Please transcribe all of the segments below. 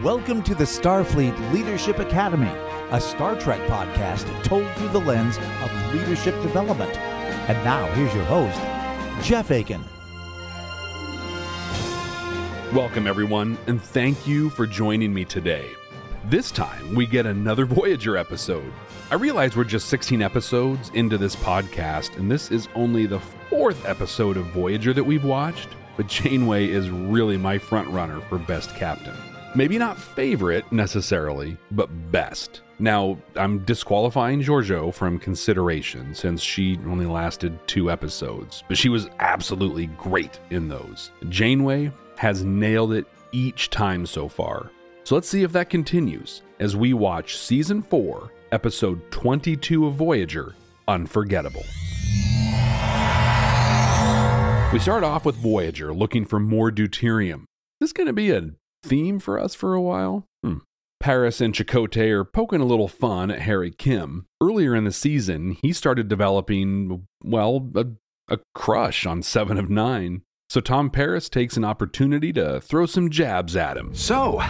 Welcome to the Starfleet Leadership Academy, a Star Trek podcast told through the lens of leadership development. And now, here's your host, Jeff Akin. Welcome, everyone, and thank you for joining me today. This time, we get another Voyager episode. I realize we're just 16 episodes into this podcast, and this is only the fourth episode of Voyager that we've watched, but Janeway is really my front runner for Best Captain. Maybe not favorite, necessarily, but best. Now, I'm disqualifying Georgiou from consideration since she only lasted 2 episodes, but she was absolutely great in those. Janeway has nailed it each time so far. So let's see if that continues as we watch Season 4, Episode 22 of Voyager, Unforgettable. We start off with Voyager looking for more deuterium. Is this going to be a theme for us for a while? Paris and Chakotay are poking a little fun at Harry Kim. Earlier in the season, he started developing, a crush on 7 of 9. So Tom Paris takes an opportunity to throw some jabs at him. So,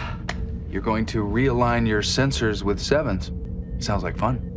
you're going to realign your sensors with 7s. Sounds like fun.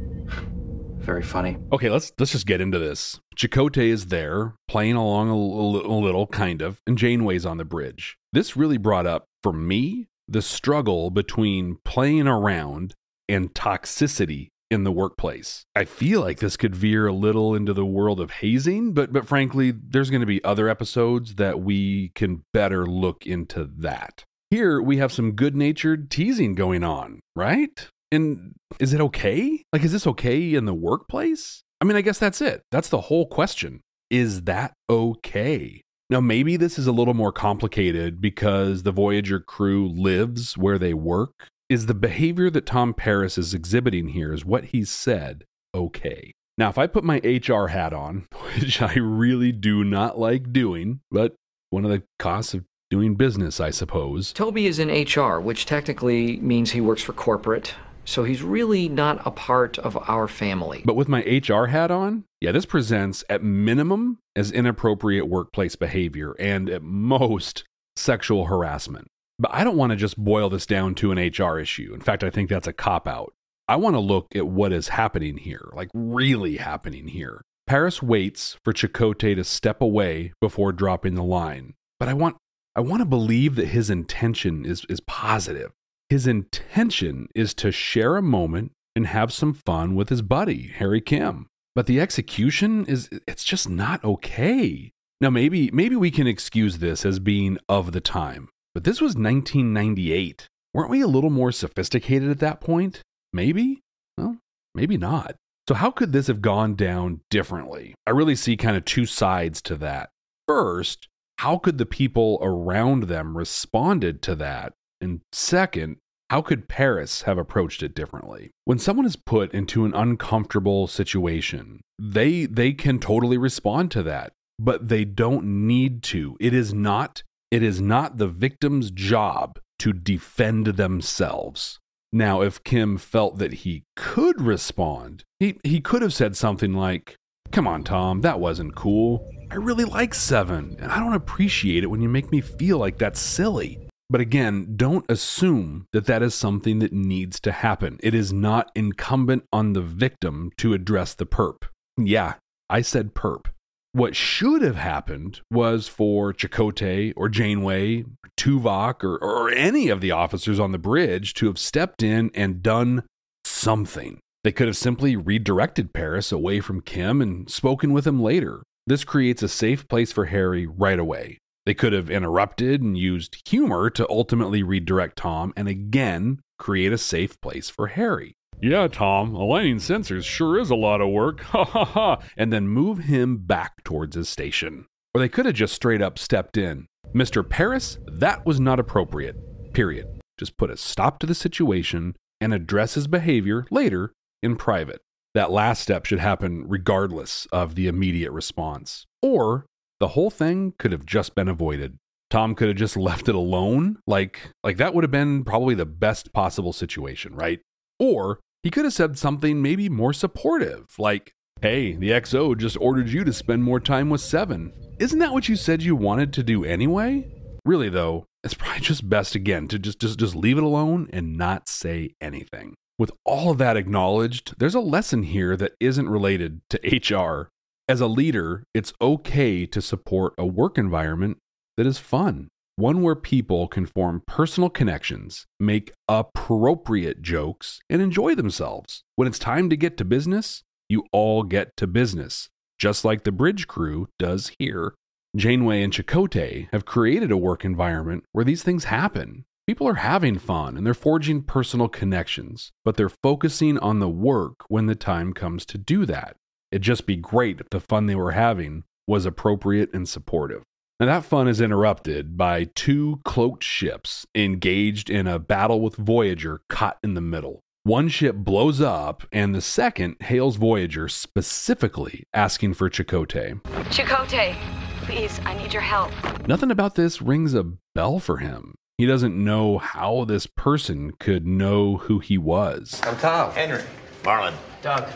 Very funny. Okay, let's just get into this. Chakotay is there, playing along a little, kind of, and Janeway's on the bridge. This really brought up, for me, the struggle between playing around and toxicity in the workplace. I feel like this could veer a little into the world of hazing, but frankly, there's going to be other episodes that we can better look into that. Here, we have some good-natured teasing going on, right? And is it okay? Is this okay in the workplace? I mean, I guess that's it. That's the whole question. Is that okay? Now, maybe this is a little more complicated because the Voyager crew lives where they work. Is the behavior that Tom Paris is exhibiting here, is what he said, okay? Now, if I put my HR hat on, which I really do not like doing, but one of the costs of doing business, I suppose. Toby is in HR, which technically means he works for corporate. So he's really not a part of our family. But with my HR hat on, this presents at minimum as inappropriate workplace behavior and at most sexual harassment. But I don't want to just boil this down to an HR issue. In fact, I think that's a cop-out. I want to look at what is happening here, really happening here. Paris waits for Chakotay to step away before dropping the line. But I want to believe that his intention is positive. His intention is to share a moment and have some fun with his buddy, Harry Kim. But the execution it's just not okay. Now, maybe we can excuse this as being of the time, but this was 1998. Weren't we a little more sophisticated at that point? Maybe? Well, maybe not. So how could this have gone down differently? I really see kind of 2 sides to that. First, how could the people around them responded to that? And second, how could Paris have approached it differently? When someone is put into an uncomfortable situation, they can totally respond to that, but they don't need to. It is not the victim's job to defend themselves. Now, if Kim felt that he could respond, he could have said something like, "Come on, Tom, that wasn't cool. I really like 7, and I don't appreciate it when you make me feel like that's silly." But again, don't assume that is something that needs to happen. It is not incumbent on the victim to address the perp. Yeah, I said perp. What should have happened was for Chakotay or Janeway, or Tuvok, or any of the officers on the bridge to have stepped in and done something. They could have simply redirected Paris away from Kim and spoken with him later. This creates a safe place for Harry right away. They could have interrupted and used humor to ultimately redirect Tom and again create a safe place for Harry. "Yeah, Tom, aligning sensors sure is a lot of work, ha ha ha," and then move him back towards his station. Or they could have just straight up stepped in. "Mr. Paris, that was not appropriate, period." Just put a stop to the situation and address his behavior later in private. That last step should happen regardless of the immediate response. Or the whole thing could have just been avoided. Tom could have just left it alone. Like that would have been probably the best possible situation, right? Or he could have said something maybe more supportive, like, "Hey, the XO just ordered you to spend more time with 7. Isn't that what you said you wanted to do anyway?" Really, though, it's probably just best, again, to just leave it alone and not say anything. With all of that acknowledged, there's a lesson here that isn't related to HR. As a leader, it's okay to support a work environment that is fun, one where people can form personal connections, make appropriate jokes, and enjoy themselves. When it's time to get to business, you all get to business, just like the bridge crew does here. Janeway and Chakotay have created a work environment where these things happen. People are having fun and they're forging personal connections, but they're focusing on the work when the time comes to do that. It'd just be great if the fun they were having was appropriate and supportive. Now that fun is interrupted by two cloaked ships engaged in a battle with Voyager caught in the middle. One ship blows up and the second hails Voyager specifically asking for Chakotay. Chakotay, please, I need your help. Nothing about this rings a bell for him. He doesn't know how this person could know who he was. I'm Tom. Henry. Marlon. Doug.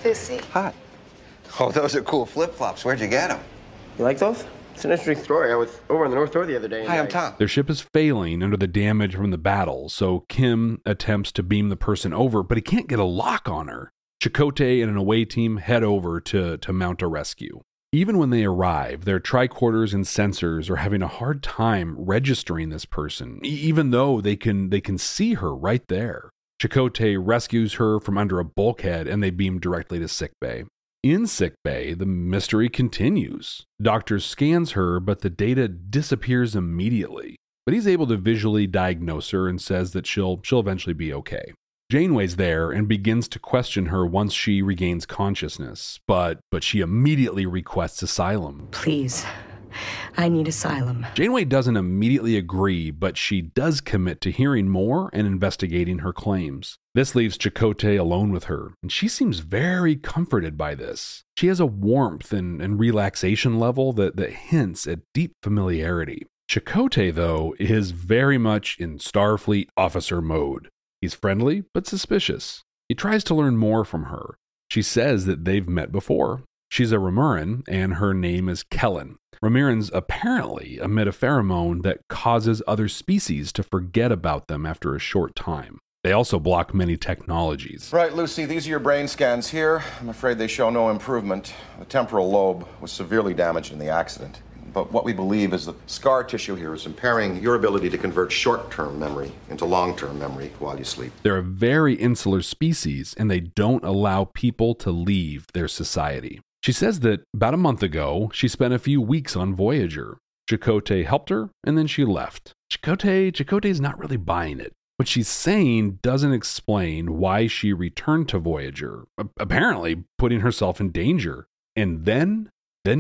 Lucy. Hi. Oh, those are cool flip-flops. Where'd you get them? You like those? It's an interesting story. I was over on the North Shore the other day. Hi, I'm Tom. Their ship is failing under the damage from the battle, so Kim attempts to beam the person over, but he can't get a lock on her. Chakotay and an away team head over to mount a rescue. Even when they arrive, their tricorders and sensors are having a hard time registering this person, even though they can see her right there. Chakotay rescues her from under a bulkhead and they beam directly to sickbay. In sickbay, the mystery continues. Doctor scans her, but the data disappears immediately. But he's able to visually diagnose her and says that she'll eventually be okay. Janeway's there and begins to question her once she regains consciousness, but she immediately requests asylum. Please, I need asylum. Janeway doesn't immediately agree, but she does commit to hearing more and investigating her claims. This leaves Chakotay alone with her, and she seems very comforted by this. She has a warmth and relaxation level that hints at deep familiarity. Chakotay, though, is very much in Starfleet officer mode. He's friendly, but suspicious. He tries to learn more from her. She says that they've met before. She's a Remuran, and her name is Kellen. Remurans apparently emit a pheromone that causes other species to forget about them after a short time. They also block many technologies. Right, Lucy, these are your brain scans here. I'm afraid they show no improvement. The temporal lobe was severely damaged in the accident. But what we believe is the scar tissue here is impairing your ability to convert short-term memory into long-term memory while you sleep. They're a very insular species, and they don't allow people to leave their society. She says that about a month ago, she spent a few weeks on Voyager. Chakotay helped her, and then she left. Chakotay's not really buying it. What she's saying doesn't explain why she returned to Voyager, apparently putting herself in danger. And then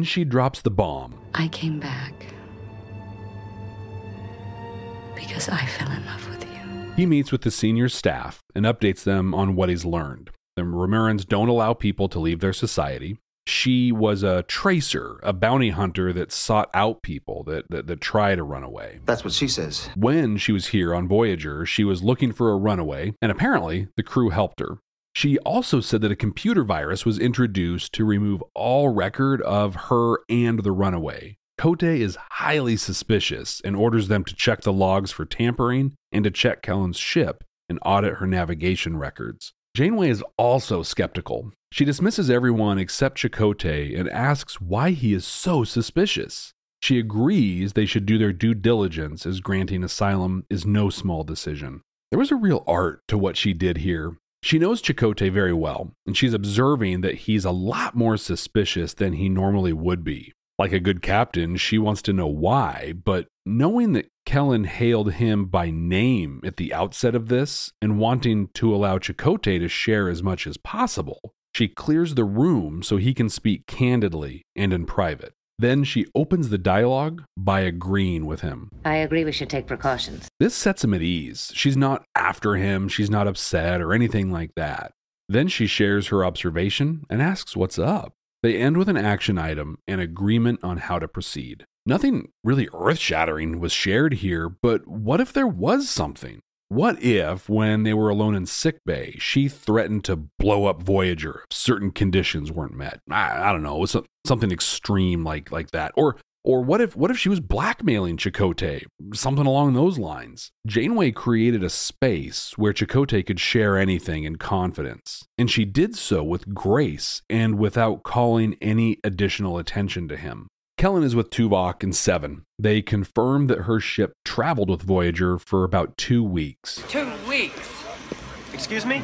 she drops the bomb. I came back because I fell in love with you. He meets with the senior staff and updates them on what he's learned. The Remurans don't allow people to leave their society. She was a tracer, a bounty hunter that sought out people that try to run away. That's what she says. When she was here on Voyager, she was looking for a runaway, and apparently the crew helped her. She also said that a computer virus was introduced to remove all record of her and the runaway. Chakotay is highly suspicious and orders them to check the logs for tampering and to check Kellen's ship and audit her navigation records. Janeway is also skeptical. She dismisses everyone except Chakotay and asks why he is so suspicious. She agrees they should do their due diligence, as granting asylum is no small decision. There was a real art to what she did here. She knows Chakotay very well, and she's observing that he's a lot more suspicious than he normally would be. Like a good captain, she wants to know why, but knowing that Kellen hailed him by name at the outset of this, and wanting to allow Chakotay to share as much as possible, she clears the room so he can speak candidly and in private. Then she opens the dialogue by agreeing with him. I agree we should take precautions. This sets him at ease. She's not after him, she's not upset or anything like that. Then she shares her observation and asks what's up. They end with an action item and agreement on how to proceed. Nothing really earth-shattering was shared here, but what if there was something? What if, when they were alone in sickbay, she threatened to blow up Voyager if certain conditions weren't met? I don't know, something extreme like that. Or Or what if she was blackmailing Chakotay? Something along those lines. Janeway created a space where Chakotay could share anything in confidence, and she did so with grace and without calling any additional attention to him. Kellen is with Tuvok and Seven. They confirm that her ship traveled with Voyager for about 2 weeks. 2 weeks? Excuse me?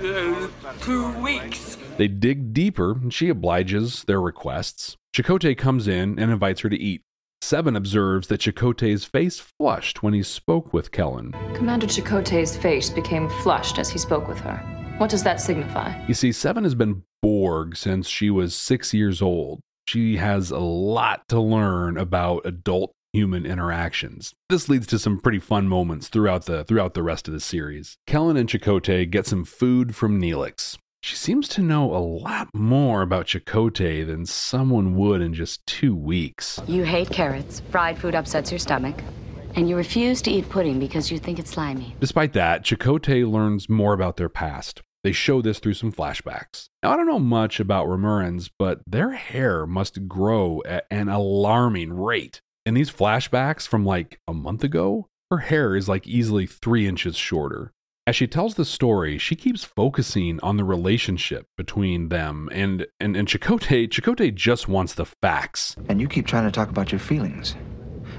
2 weeks. They dig deeper, and she obliges their requests. Chakotay comes in and invites her to eat. Seven observes that Chakotay's face flushed when he spoke with Kellen. Commander Chakotay's face became flushed as he spoke with her. What does that signify? You see, Seven has been Borg since she was 6 years old. She has a lot to learn about adult human interactions. This leads to some pretty fun moments throughout the rest of the series. Kellen and Chakotay get some food from Neelix. She seems to know a lot more about Chakotay than someone would in just 2 weeks. You hate carrots, fried food upsets your stomach, and you refuse to eat pudding because you think it's slimy. Despite that, Chakotay learns more about their past. They show this through some flashbacks. Now, I don't know much about Remurans, but their hair must grow at an alarming rate. In these flashbacks from like a month ago, her hair is like easily 3 inches shorter. As she tells the story, she keeps focusing on the relationship between them, and Chakotay just wants the facts. And you keep trying to talk about your feelings.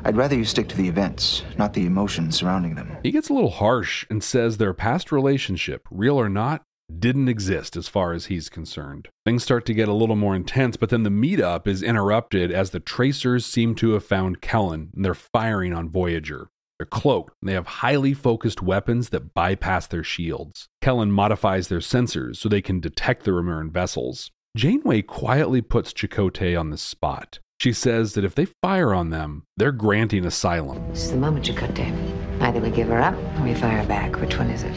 I'd rather you stick to the events, not the emotions surrounding them. He gets a little harsh and says their past relationship, real or not, didn't exist as far as he's concerned. Things start to get a little more intense, but then the meetup is interrupted as the tracers seem to have found Kellen, and they're firing on Voyager. They're cloaked, and they have highly focused weapons that bypass their shields. Kellen modifies their sensors so they can detect the Remuran vessels. Janeway quietly puts Chakotay on the spot. She says that if they fire on them, they're granting asylum. This is the moment, Chakotay. Either we give her up or we fire back. Which one is it?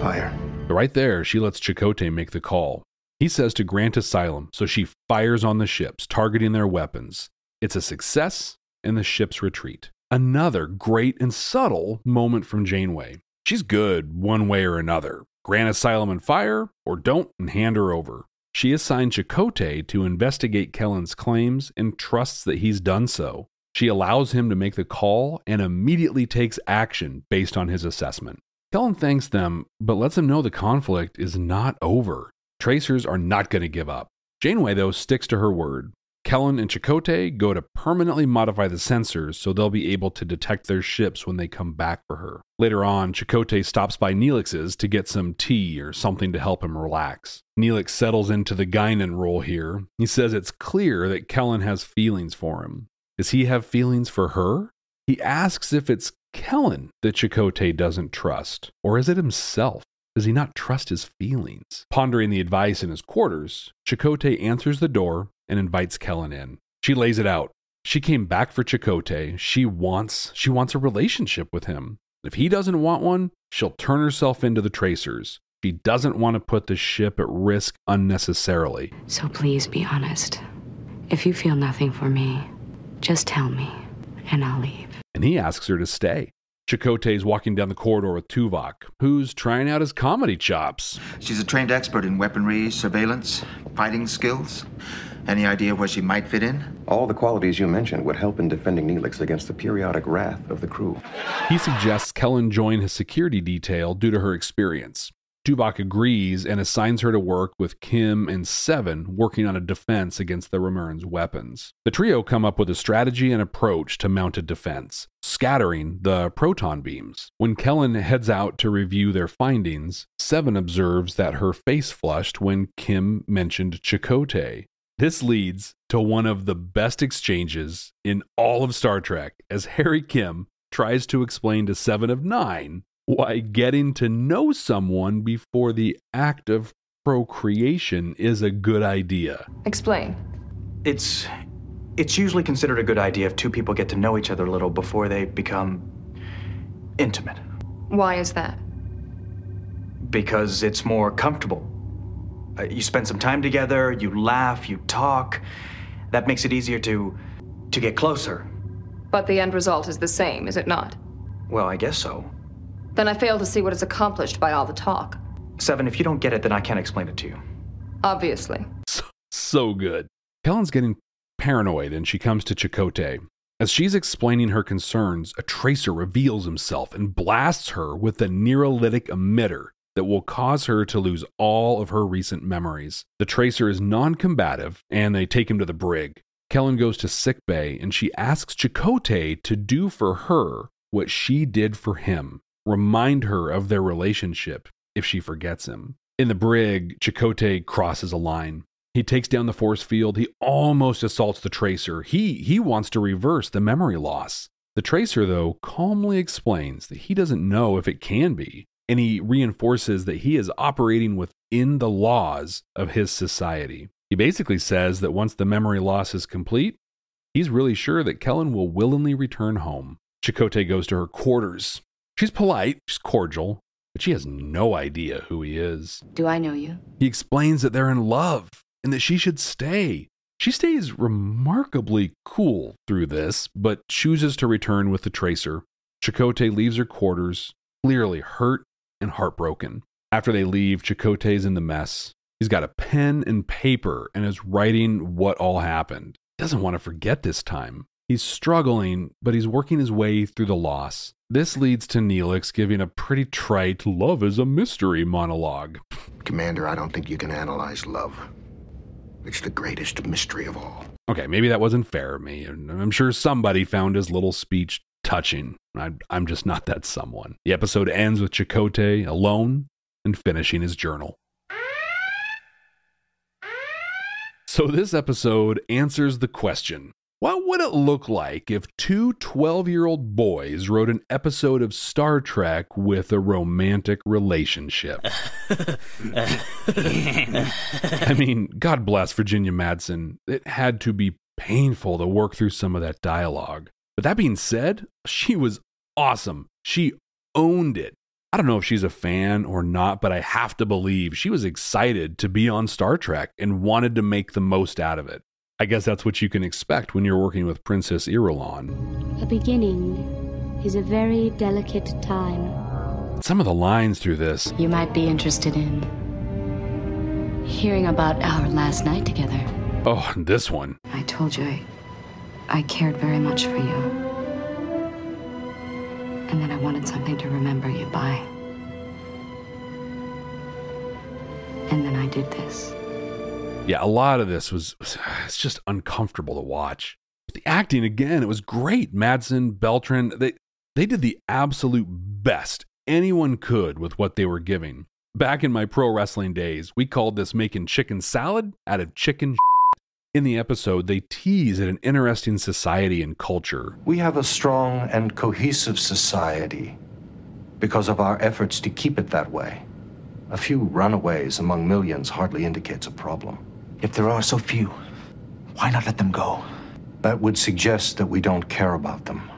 Fire. Right there, she lets Chakotay make the call. He says to grant asylum, so she fires on the ships, targeting their weapons. It's a success, and the ships retreat. Another great and subtle moment from Janeway. She's good one way or another. Grant asylum and fire, or don't and hand her over. She assigned Chakotay to investigate Kellen's claims and trusts that he's done so. She allows him to make the call and immediately takes action based on his assessment. Kellen thanks them, but lets them know the conflict is not over. Tracers are not going to give up. Janeway, though, sticks to her word. Kellen and Chakotay go to permanently modify the sensors so they'll be able to detect their ships when they come back for her. Later on, Chakotay stops by Neelix's to get some tea or something to help him relax. Neelix settles into the Guinan role here. He says it's clear that Kellen has feelings for him. Does he have feelings for her? He asks if it's Kellen that Chakotay doesn't trust, or is it himself? Does he not trust his feelings? Pondering the advice in his quarters, Chakotay answers the door and invites Kellen in. She lays it out. She came back for Chakotay. She wants a relationship with him. If he doesn't want one, she'll turn herself into the tracers. She doesn't want to put the ship at risk unnecessarily. So please be honest. If you feel nothing for me, just tell me, and I'll leave. And he asks her to stay. Chakotay's walking down the corridor with Tuvok, who's trying out his comedy chops. She's a trained expert in weaponry, surveillance, fighting skills. Any idea where she might fit in? All the qualities you mentioned would help in defending Neelix against the periodic wrath of the crew. He suggests Kellen join his security detail due to her experience. Tuvok agrees and assigns her to work with Kim and Seven, working on a defense against the Remurans' weapons. The trio come up with a strategy and approach to mount a defense, scattering the proton beams. When Kellen heads out to review their findings, Seven observes that her face flushed when Kim mentioned Chakotay. This leads to one of the best exchanges in all of Star Trek as Harry Kim tries to explain to Seven of Nine why getting to know someone before the act of procreation is a good idea. Explain. It's usually considered a good idea if two people get to know each other a little before they become intimate. Why is that? Because it's more comfortable. You spend some time together, you laugh, you talk. That makes it easier to get closer. But the end result is the same, is it not? Well, I guess so. Then I fail to see what is accomplished by all the talk. Seven, if you don't get it, then I can't explain it to you. Obviously. So good. Kellen's getting paranoid and she comes to Chakotay. As she's explaining her concerns, a tracer reveals himself and blasts her with a neurolytic emitter that will cause her to lose all of her recent memories. The tracer is non-combative and they take him to the brig. Kellen goes to sickbay and she asks Chakotay to do for her what she did for him. Remind her of their relationship if she forgets him. In the brig, Chakotay crosses a line. He takes down the force field. He almost assaults the tracer. He wants to reverse the memory loss. The tracer, though, calmly explains that he doesn't know if it can be, and he reinforces that he is operating within the laws of his society. He basically says that once the memory loss is complete, he's really sure that Kellen will willingly return home. Chakotay goes to her quarters. She's polite, she's cordial, but she has no idea who he is. Do I know you? He explains that they're in love and that she should stay. She stays remarkably cool through this, but chooses to return with the tracer. Chakotay leaves her quarters, clearly hurt and heartbroken. After they leave, Chakotay's in the mess. He's got a pen and paper and is writing what all happened. He doesn't want to forget this time. He's struggling, but he's working his way through the loss. This leads to Neelix giving a pretty trite "love is a mystery" monologue. Commander, I don't think you can analyze love. It's the greatest mystery of all. Okay, maybe that wasn't fair of me. I'm sure somebody found his little speech touching. I'm just not that someone. The episode ends with Chakotay alone and finishing his journal. So this episode answers the question, what would it look like if two 12-year-old boys wrote an episode of Star Trek with a romantic relationship? I mean, God bless Virginia Madsen. It had to be painful to work through some of that dialogue. But that being said, she was awesome. She owned it. I don't know if she's a fan or not, but I have to believe she was excited to be on Star Trek and wanted to make the most out of it. I guess that's what you can expect when you're working with Princess Irulan. A beginning is a very delicate time. Some of the lines through this. You might be interested in hearing about our last night together. Oh, and this one. I told you I cared very much for you. And then I wanted something to remember you by. And then I did this. Yeah, a lot of this it's just uncomfortable to watch. But the acting, again, it was great. Madsen, Beltran, they did the absolute best anyone could with what they were giving. Back in my pro wrestling days, we called this making chicken salad out of chicken shit. In the episode, they tease at an interesting society and culture. We have a strong and cohesive society because of our efforts to keep it that way. A few runaways among millions hardly indicates a problem. If there are so few, why not let them go? That would suggest that we don't care about them.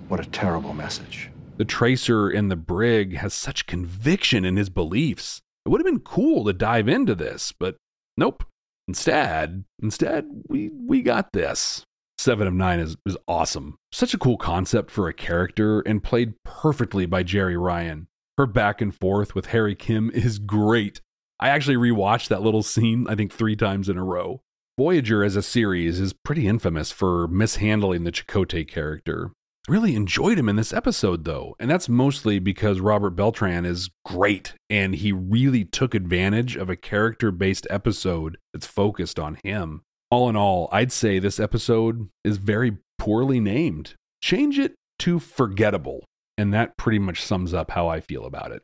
What a terrible message. The tracer in the brig has such conviction in his beliefs. It would have been cool to dive into this, but nope. Instead, we got this. 7 of 9 is awesome. Such a cool concept for a character and played perfectly by Jerry Ryan. Her back and forth with Harry Kim is great. I actually rewatched that little scene, I think 3 times in a row. Voyager as a series is pretty infamous for mishandling the Chakotay character. I really enjoyed him in this episode, though, and that's mostly because Robert Beltran is great, and he really took advantage of a character-based episode that's focused on him. All in all, I'd say this episode is very poorly named. Change it to Forgettable, and that pretty much sums up how I feel about it.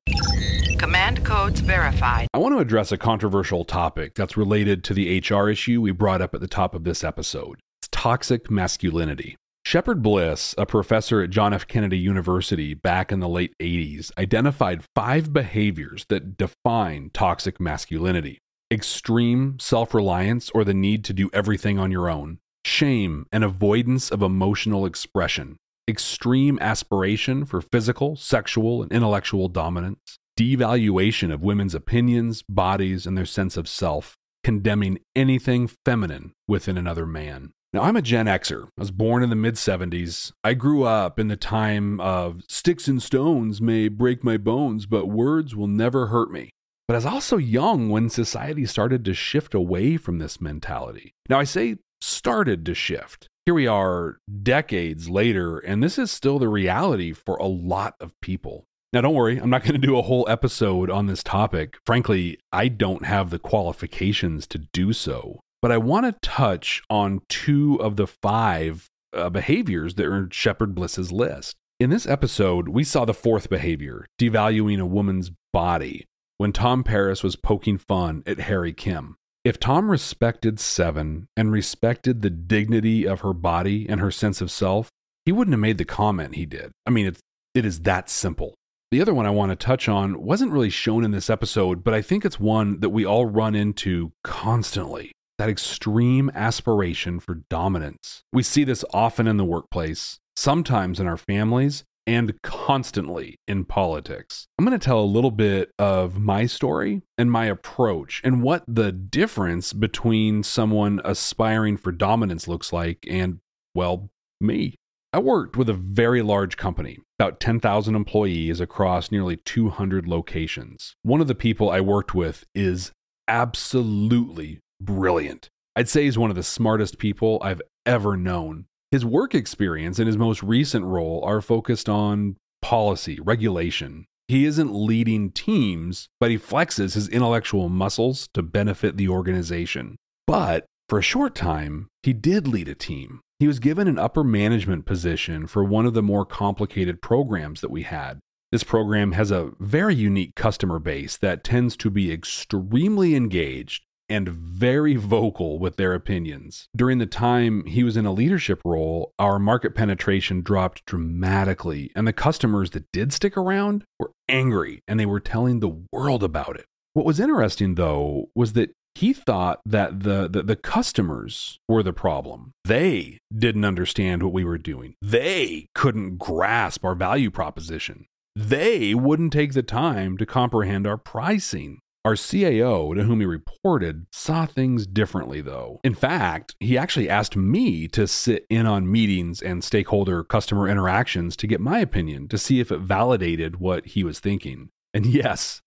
Command codes verified. I want to address a controversial topic that's related to the HR issue we brought up at the top of this episode. It's toxic masculinity. Shepard Bliss, a professor at John F. Kennedy University back in the late 80s, identified 5 behaviors that define toxic masculinity. Extreme self-reliance or the need to do everything on your own. Shame and avoidance of emotional expression. Extreme aspiration for physical, sexual, and intellectual dominance. Devaluation of women's opinions, bodies, and their sense of self. Condemning anything feminine within another man. Now, I'm a Gen Xer. I was born in the mid-70s. I grew up in the time of sticks and stones may break my bones, but words will never hurt me. but I was also young when society started to shift away from this mentality. Now, I say started to shift. Here we are decades later, and this is still the reality for a lot of people. Now, don't worry, I'm not going to do a whole episode on this topic. Frankly, I don't have the qualifications to do so. But I want to touch on 2 of the 5 behaviors that are in Shepard Bliss's list. In this episode, we saw the 4th behavior, devaluing a woman's body, when Tom Paris was poking fun at Harry Kim. If Tom respected Seven and respected the dignity of her body and her sense of self, he wouldn't have made the comment he did. I mean, it is that simple. The other one I want to touch on wasn't really shown in this episode, but I think it's one that we all run into constantly. That extreme aspiration for dominance. We see this often in the workplace, sometimes in our families, and constantly in politics. I'm going to tell a little bit of my story and my approach and what the difference between someone aspiring for dominance looks like and, well, me. I worked with a very large company, about 10,000 employees across nearly 200 locations. One of the people I worked with is absolutely brilliant. I'd say he's one of the smartest people I've ever known. His work experience and his most recent role are focused on policy, regulation. He isn't leading teams, but he flexes his intellectual muscles to benefit the organization. But for a short time, he did lead a team. He was given an upper management position for one of the more complicated programs that we had. This program has a very unique customer base that tends to be extremely engaged and very vocal with their opinions. During the time he was in a leadership role, our market penetration dropped dramatically, and the customers that did stick around were angry, and they were telling the world about it. What was interesting, though, was that he thought that the customers were the problem. They didn't understand what we were doing. They couldn't grasp our value proposition. They wouldn't take the time to comprehend our pricing. Our CAO, to whom he reported, saw things differently, though. In fact, he actually asked me to sit in on meetings and stakeholder customer interactions to get my opinion, to see if it validated what he was thinking. And yes,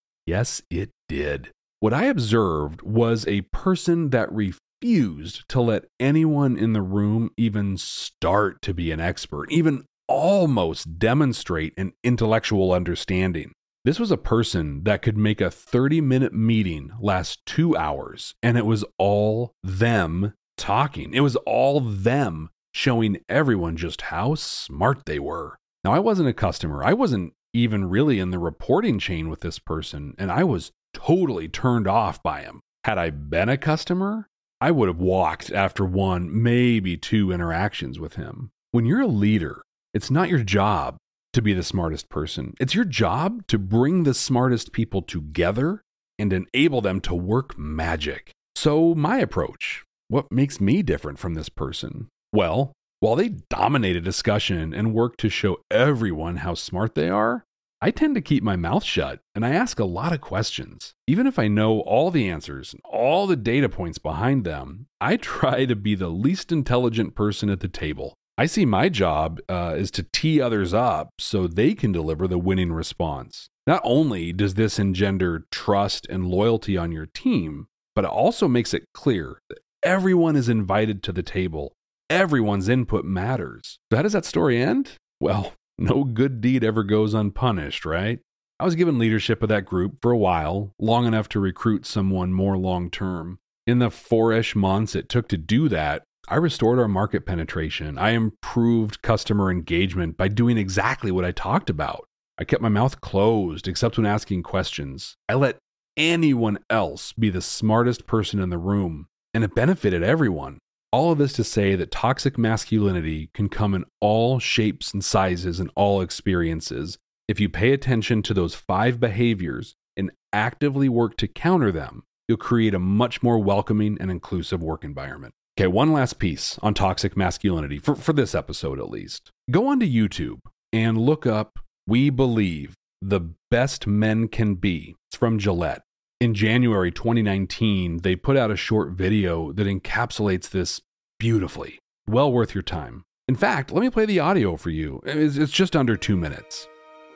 it did. What I observed was a person that refused to let anyone in the room even start to be an expert, even almost demonstrate an intellectual understanding. This was a person that could make a 30-minute meeting last 2 hours, and it was all them talking. It was all them showing everyone just how smart they were. Now, I wasn't a customer. I wasn't even really in the reporting chain with this person, and I was totally turned off by him. Had I been a customer, I would have walked after 1, maybe 2 interactions with him. When you're a leader, it's not your job to be the smartest person. It's your job to bring the smartest people together and enable them to work magic. So my approach, what makes me different from this person? Well, while they dominate a discussion and work to show everyone how smart they are, I tend to keep my mouth shut and I ask a lot of questions. Even if I know all the answers and all the data points behind them, I try to be the least intelligent person at the table. I see my job is to tee others up so they can deliver the winning response. Not only does this engender trust and loyalty on your team, but it also makes it clear that everyone is invited to the table. Everyone's input matters. So how does that story end? Well, no good deed ever goes unpunished, right? I was given leadership of that group for a while, long enough to recruit someone more long-term. In the 4-ish months it took to do that, I restored our market penetration. I improved customer engagement by doing exactly what I talked about. I kept my mouth closed except when asking questions. I let anyone else be the smartest person in the room, and it benefited everyone. All of this to say that toxic masculinity can come in all shapes and sizes and all experiences. If you pay attention to those 5 behaviors and actively work to counter them, you'll create a much more welcoming and inclusive work environment. Okay, one last piece on toxic masculinity, for this episode at least. Go onto YouTube and look up We Believe the Best Men Can Be. It's from Gillette. In January 2019, they put out a short video that encapsulates this beautifully. Well worth your time. In fact, let me play the audio for you. It's just under 2 minutes.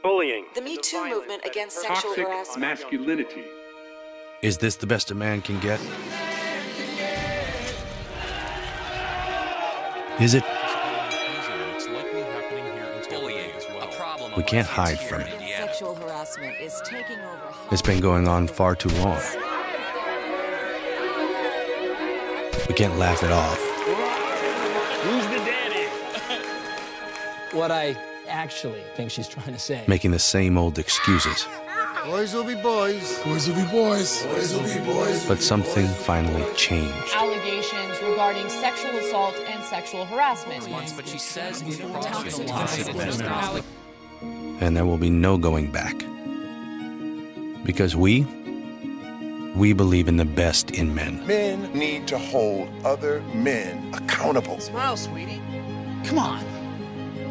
Bullying. The Me Too movement against sexual Toxic harassment. masculinity. Is this the best a man can get? Is it? We can't hide from it. Sexual harassment is taking over. It's been going on far too long. We can't laugh it off. Who's the daddy? What I actually think she's trying to say. Making the same old excuses. Boys will be boys. Boys will be boys. Boys will be boys. But something finally changed. Allegations regarding sexual assault and sexual harassment. But she says he's And there will be no going back. Because we believe in the best in men. Men need to hold other men accountable. Smile, sweetie. Come on.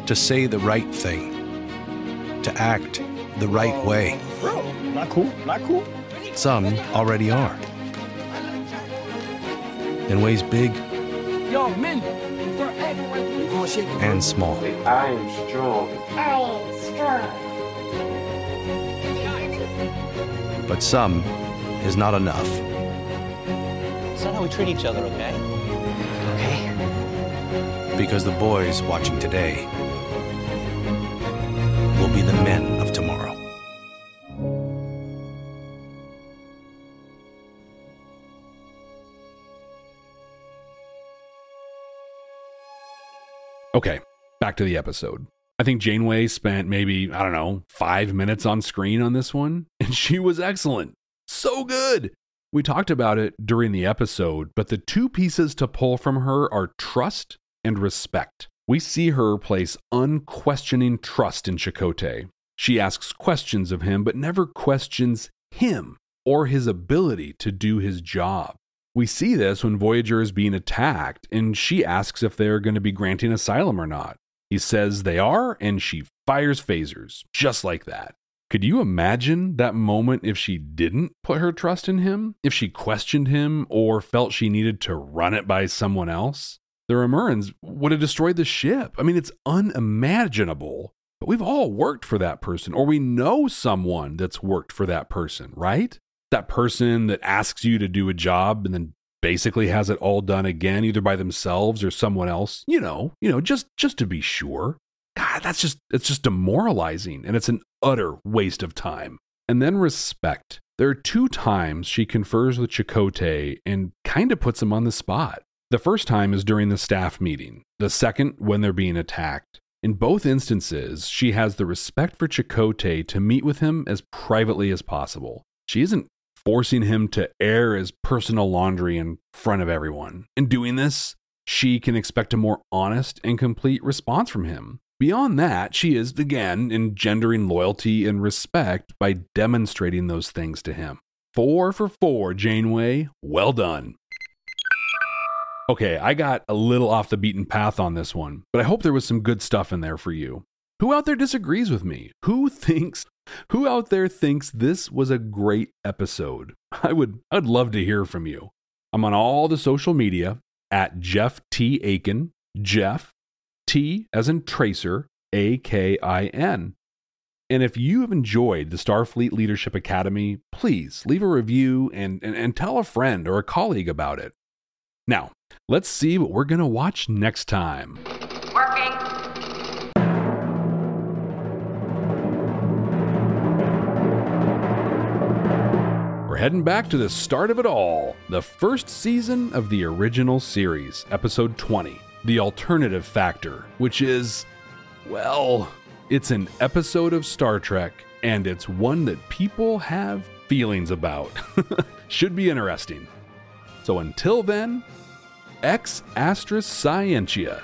To say the right thing. To act the right way. Bro, not cool, not cool. Some already are. In ways big Yo, men, and small. I am strong. I am strong. But some is not enough. It's not how we treat each other, okay? Okay. Because the boys watching today will be the men of tomorrow. Okay, back to the episode. I think Janeway spent maybe, 5 minutes on screen on this one, and she was excellent. So good. We talked about it during the episode, but the two pieces to pull from her are trust and respect. We see her place unquestioning trust in Chakotay. She asks questions of him, but never questions him or his ability to do his job. We see this when Voyager is being attacked, and she asks if they're going to be granting asylum or not. He says they are, and she fires phasers, just like that. Could you imagine that moment if she didn't put her trust in him? If she questioned him or felt she needed to run it by someone else? The Remurans would have destroyed the ship. I mean, it's unimaginable. But we've all worked for that person, or we know someone that's worked for that person, right? That person that asks you to do a job and then basically has it all done again, either by themselves or someone else, just to be sure. God, it's just demoralizing, and it's an utter waste of time. And then respect. There are 2 times she confers with Chakotay and kind of puts him on the spot. The first time is during the staff meeting. The second, when they're being attacked. In both instances, she has the respect for Chakotay to meet with him as privately as possible. She isn't forcing him to air his personal laundry in front of everyone. In doing this, she can expect a more honest and complete response from him. Beyond that, she is, again, engendering loyalty and respect by demonstrating those things to him. 4 for 4, Janeway. Well done. Okay, I got a little off the beaten path on this one, but I hope there was some good stuff in there for you. Who out there disagrees with me? Who out there thinks this was a great episode? I'd love to hear from you. I'm on all the social media at Jeff T. Akin, Jeff T as in Tracer, Akin. And if you have enjoyed the Starfleet Leadership Academy, please leave a review and tell a friend or a colleague about it. Now, let's see what we're going to watch next time. Working. We're heading back to the start of it all, the first season of the original series, episode 20, The Alternative Factor, which is, well, it's an episode of Star Trek, and it's one that people have feelings about. Should be interesting. So until then, ex astra scientia.